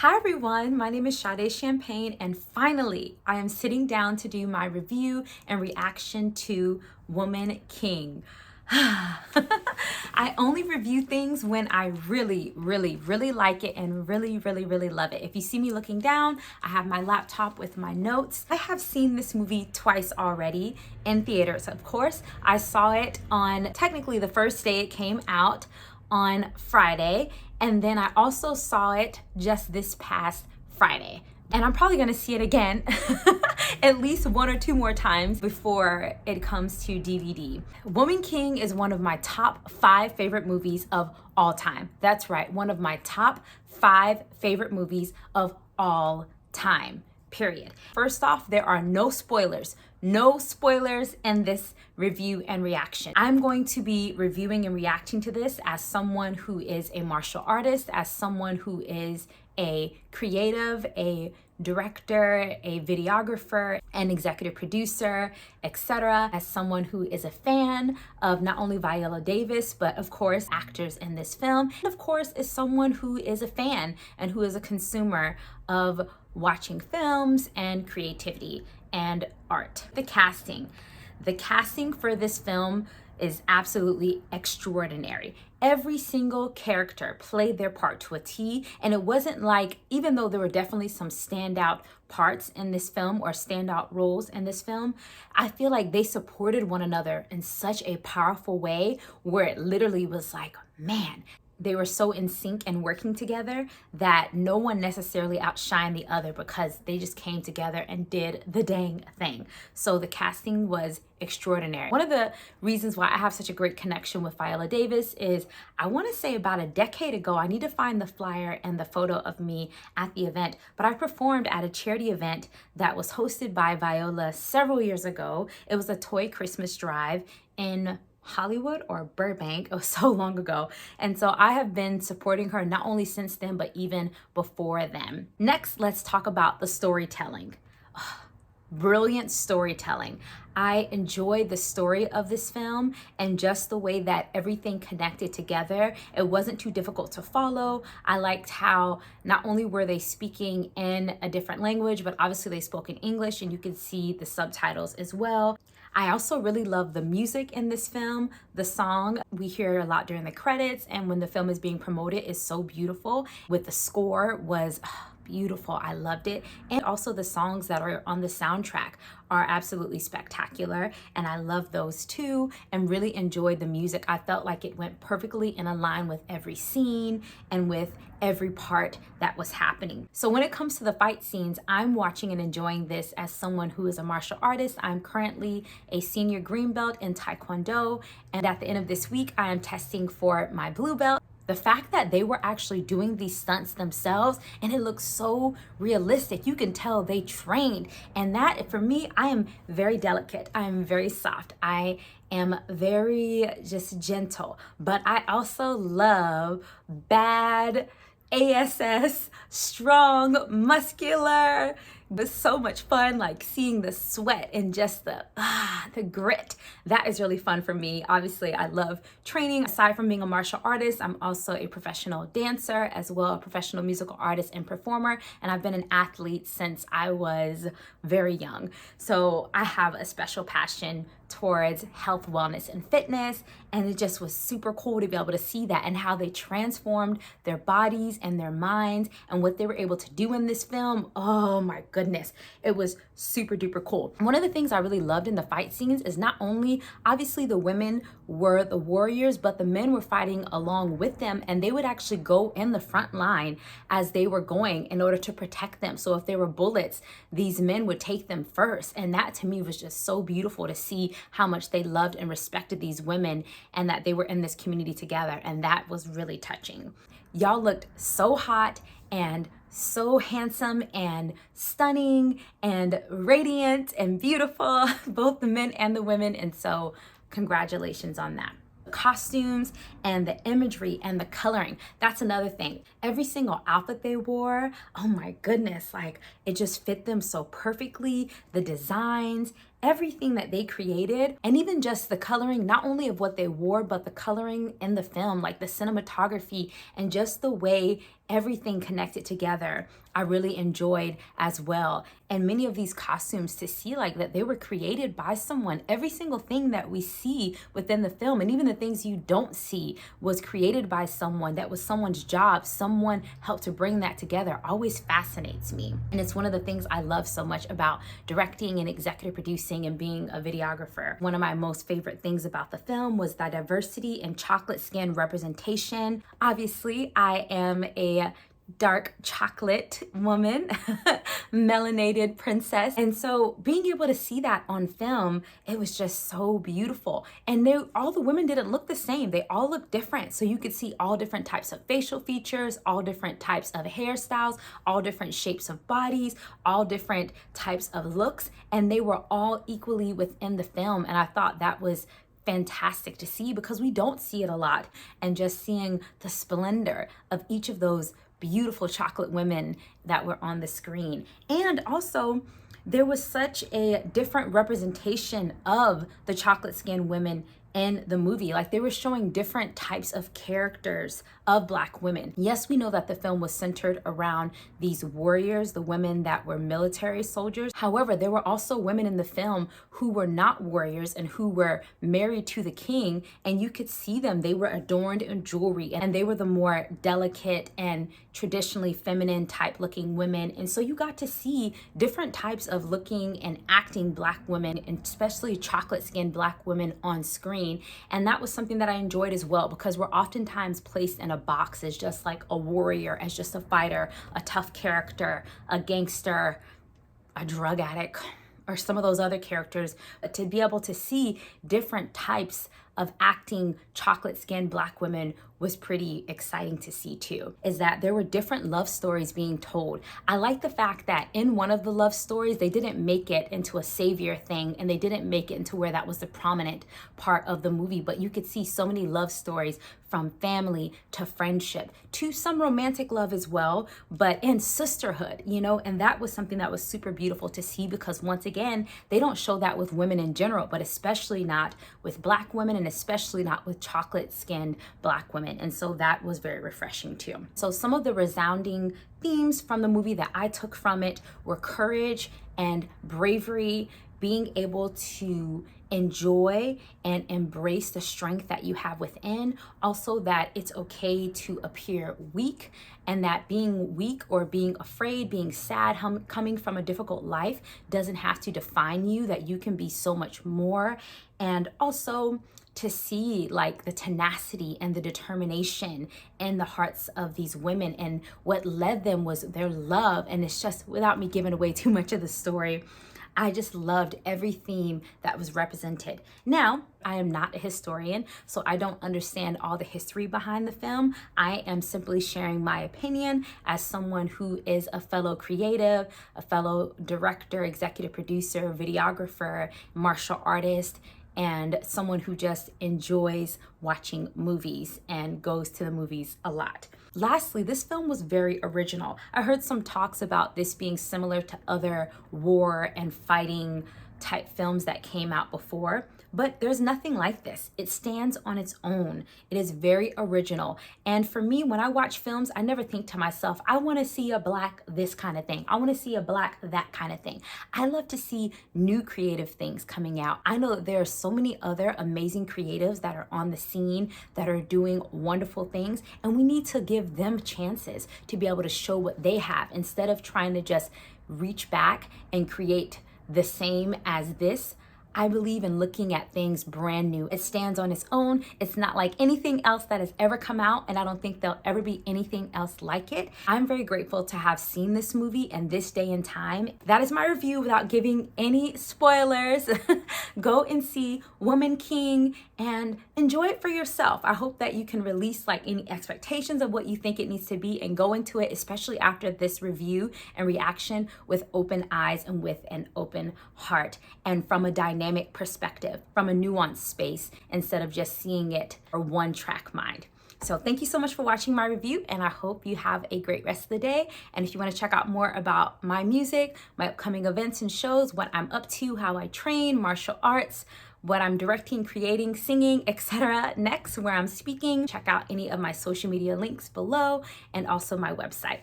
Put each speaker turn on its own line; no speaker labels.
Hi everyone, my name is Sade Champagne, and finally I am sitting down to do my review and reaction to Woman King. I only review things when I really like it and really love it. If you see me looking down, I have my laptop with my notes. I have seen this movie twice already in theaters. Of course, I saw it on technically the first day it came out on Friday, and then I also saw it just this past Friday. And I'm probably gonna see it again at least one or two more times before it comes to DVD. Woman King is one of my top 5 favorite movies of all time. That's right, one of my top 5 favorite movies of all time. Period. First off, there are no spoilers. No spoilers in this review and reaction. I'm going to be reviewing and reacting to this as someone who is a martial artist, as someone who is a creative, a director, a videographer, an executive producer, etc. As someone who is a fan of not only Viola Davis, but of course actors in this film. And of course, is someone who is a fan and who is a consumer of watching films and creativity and art. The casting for this film is absolutely extraordinary. Every single character played their part to a T, and it wasn't like, even though there were definitely some standout parts in this film or standout roles in this film, I feel like they supported one another in such a powerful way where it literally was like, man, they were so in sync and working together that no one necessarily outshined the other because they just came together and did the dang thing. So the casting was extraordinary. One of the reasons why I have such a great connection with Viola Davis is I want to say about a decade ago, I need to find the flyer and the photo of me at the event, but I performed at a charity event that was hosted by Viola several years ago. It was a toy Christmas drive in Hollywood or Burbank. It was so long ago. And so I have been supporting her not only since then, but even before then. Next, let's talk about the storytelling. Brilliant storytelling. I enjoyed the story of this film and just the way that everything connected together. It wasn't too difficult to follow. I liked how not only were they speaking in a different language, but obviously they spoke in English and you could see the subtitles as well. I also really love the music in this film. The song we hear a lot during the credits and when the film is being promoted is so beautiful. With the score was beautiful. I loved it. And also the songs that are on the soundtrack are absolutely spectacular. And I love those too and really enjoyed the music. I felt like it went perfectly in a line with every scene and with every part that was happening. So when it comes to the fight scenes, I'm watching and enjoying this as someone who is a martial artist. I'm currently a senior green belt in Taekwondo. And at the end of this week, I am testing for my blue belt. The fact that they were actually doing these stunts themselves and it looks so realistic, you can tell they trained. And that, for me, I am very delicate. I am very soft. I am very just gentle, but I also love bad ASS, strong, muscular. It was so much fun, like seeing the sweat and just the grit. That is really fun for me. Obviously, I love training. Aside from being a martial artist, I'm also a professional dancer, as well a professional musical artist and performer. And I've been an athlete since I was very young. So I have a special passion towards health, wellness, and fitness. And it just was super cool to be able to see that and how they transformed their bodies and their minds and what they were able to do in this film. Oh my goodness. It was super duper cool. One of the things I really loved in the fight scenes is not only obviously the women were the warriors, but the men were fighting along with them and they would actually go in the front line as they were going in order to protect them. So if there were bullets, these men would take them first. And that to me was just so beautiful to see how much they loved and respected these women and that they were in this community together. And that was really touching. Y'all looked so hot and so handsome and stunning and radiant and beautiful, both the men and the women. And so congratulations on that. Costumes and the imagery and the coloring, that's another thing. Every single outfit they wore, oh my goodness, like it just fit them so perfectly. The designs everything that they created, and even just the coloring, not only of what they wore, but the coloring in the film, like the cinematography and just the way everything connected together, I really enjoyed as well. And many of these costumes, to see like that they were created by someone. Every single thing that we see within the film, and even the things you don't see, was created by someone. That was someone's job. Someone helped to bring that together. Always fascinates me. And it's one of the things I love so much about directing and executive producing and being a videographer. One of my most favorite things about the film was the diversity and chocolate skin representation. Obviously, I am a dark chocolate woman, melanated princess. And so being able to see that on film, it was just so beautiful. And all the women didn't look the same. They all looked different. So you could see all different types of facial features, all different types of hairstyles, all different shapes of bodies, all different types of looks. And they were all equally within the film. And I thought that was fantastic to see, because we don't see it a lot. And just seeing the splendor of each of those beautiful chocolate women that were on the screen. And also, there was such a different representation of the chocolate skinned women in the movie. Like, they were showing different types of characters of Black women. Yes, we know that the film was centered around these warriors, the women that were military soldiers. However, there were also women in the film who were not warriors and who were married to the king, and you could see them. They were adorned in jewelry, and they were the more delicate and traditionally feminine type looking women. And so you got to see different types of looking and acting Black women, and especially chocolate skinned Black women on screen. And that was something that I enjoyed as well, because we're oftentimes placed in a box as just like a warrior, as just a fighter, a tough character, a gangster, a drug addict, or some of those other characters. But to be able to see different types of acting chocolate skinned Black women was pretty exciting to see too, is that there were different love stories being told. I like the fact that in one of the love stories, they didn't make it into a savior thing, and they didn't make it into where that was the prominent part of the movie, but you could see so many love stories, from family to friendship to some romantic love as well, but in sisterhood, you know. And that was something that was super beautiful to see, because once again, they don't show that with women in general, but especially not with Black women, and especially not with chocolate skinned Black women. And so that was very refreshing too. So some of the resounding themes from the movie that I took from it were courage and bravery, being able to enjoy and embrace the strength that you have within. Also, that it's okay to appear weak, and that being weak or being afraid, being sad, coming from a difficult life doesn't have to define you, that you can be so much more. And also to see like the tenacity and the determination in the hearts of these women, and what led them was their love. And it's just, without me giving away too much of the story, I just loved every theme that was represented. Now, I am not a historian, so I don't understand all the history behind the film. I am simply sharing my opinion as someone who is a fellow creative, a fellow director, executive producer, videographer, martial artist, and someone who just enjoys watching movies and goes to the movies a lot. Lastly, this film was very original. I heard some talks about this being similar to other war and fighting type films that came out before, but there's nothing like this. It stands on its own. It is very original. And for me, when I watch films, I never think to myself, I want to see a Black this kind of thing. I want to see a Black that kind of thing. I love to see new creative things coming out. I know that there are so many other amazing creatives that are on the scene that are doing wonderful things, and we need to give them chances to be able to show what they have, instead of trying to just reach back and create the same as this. I believe in looking at things brand new. It stands on its own. It's not like anything else that has ever come out, and I don't think there'll ever be anything else like it. I'm very grateful to have seen this movie in this day and time. That is my review without giving any spoilers. Go and see Woman King and enjoy it for yourself. I hope that you can release like any expectations of what you think it needs to be, and go into it, especially after this review and reaction, with open eyes and with an open heart, and from a dynamic perspective, from a nuanced space, instead of just seeing it or one track mind. So thank you so much for watching my review, and I hope you have a great rest of the day. And if you want to check out more about my music, my upcoming events and shows, what I'm up to, how I train, martial arts, what I'm directing, creating, singing, etc. next, where I'm speaking, check out any of my social media links below and also my website.